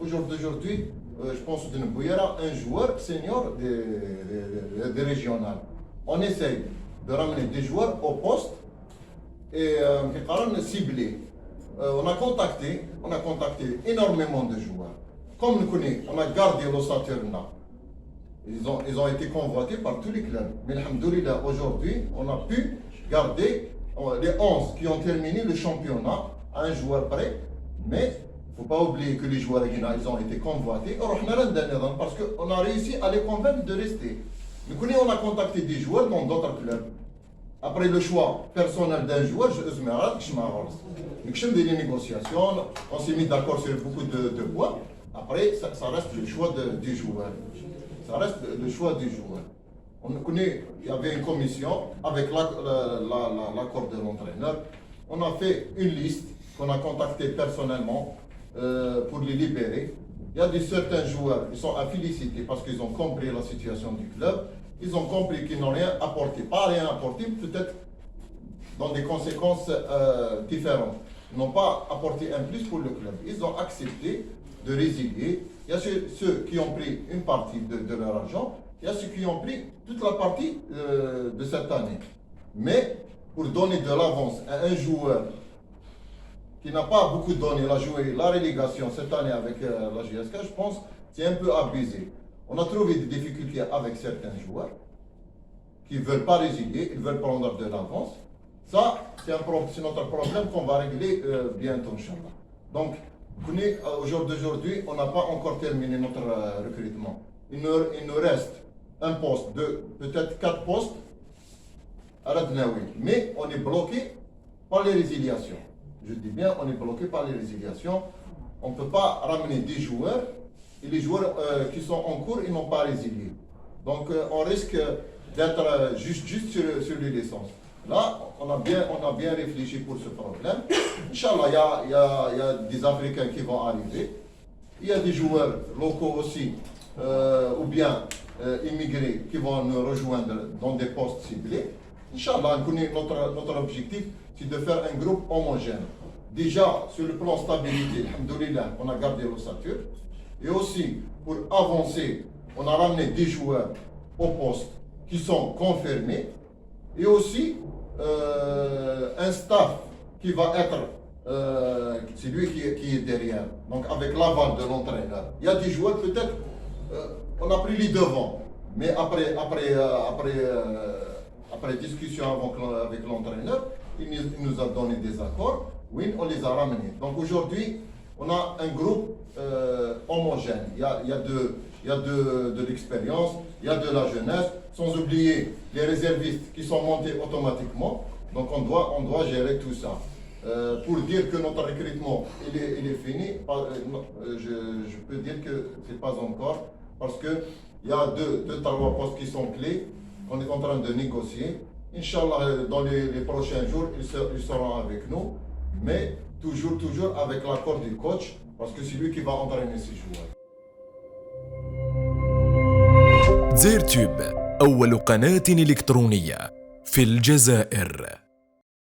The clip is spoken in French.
Aujourd'hui, je pense que il y aura un joueur senior des régionales. On essaye de ramener des joueurs au poste et ciblés. On a contacté énormément de joueurs. Comme nous connaissons, on a gardé l'ossature là. Ils ont été convoités par tous les clubs. Mais alhamdoulilah, aujourd'hui, on a pu garder les 11 qui ont terminé le championnat à un joueur près. Mais il ne faut pas oublier que les joueurs ils ont été convoités. Parce qu'on a réussi à les convaincre de rester. On a contacté des joueurs dans d'autres clubs. Après le choix personnel d'un joueur, je des négociations, on s'est mis d'accord sur beaucoup de points. Après, ça reste le choix du joueur. Ça reste le choix du joueur. On connaît, il y avait une commission avec l'accord de l'entraîneur. On a fait une liste qu'on a contacté personnellement pour les libérer. Il y a certains joueurs, ils sont à féliciter parce qu'ils ont compris la situation du club. Ils ont compris qu'ils n'ont rien apporté, pas rien apporté, peut-être dans des conséquences différentes. Ils n'ont pas apporté un plus pour le club. Ils ont accepté de résilier. Il y a ceux qui ont pris une partie de leur argent, il y a ceux qui ont pris toute la partie de cette année. Mais pour donner de l'avance à un joueur qui n'a pas beaucoup donné, il a joué la relégation cette année avec la JSK, je pense que c'est un peu abusé. On a trouvé des difficultés avec certains joueurs qui ne veulent pas résilier, ils veulent prendre de l'avance. Ça, c'est notre problème qu'on va régler bientôt, Inch'Allah. Donc, aujourd'hui, on n'a pas encore terminé notre recrutement. Il nous reste un poste, peut-être 4 postes à Radnaoui. Mais on est bloqué par les résiliations. Je dis bien, on est bloqué par les résiliations. On ne peut pas ramener des joueurs et les joueurs qui sont en cours, ils n'ont pas résilié. Donc, on risque d'être juste sur les licences. Là, on a bien réfléchi pour ce problème. Inch'Allah, il y a des Africains qui vont arriver. Il y a des joueurs locaux aussi, ou bien immigrés, qui vont nous rejoindre dans des postes ciblés. Inch'Allah, notre objectif, c'est de faire un groupe homogène. Déjà, sur le plan stabilité, alhamdoulilah, on a gardé l'ossature. Et aussi, pour avancer, on a ramené des joueurs au poste qui sont confirmés. Et aussi, un staff qui va être, c'est lui qui est derrière, donc avec l'aval de l'entraîneur. Il y a des joueurs, peut-être, on a pris les devants, mais après discussion avec l'entraîneur, il nous a donné des accords, oui, on les a ramenés. Donc aujourd'hui, on a un groupe homogène. Il y a de l'expérience, il y a de la jeunesse, sans oublier les réservistes qui sont montés automatiquement. Donc on doit gérer tout ça. Pour dire que notre recrutement il est fini, je peux dire que ce n'est pas encore, parce qu'il y a deux, trois postes qui sont clés, qu'on est en train de négocier. Inch'Allah, dans les prochains jours, ils seront avec nous, mais toujours avec l'accord du coach, parce que c'est lui qui va entraîner ces joueurs. زيرتيوب أول قناة إلكترونية في الجزائر.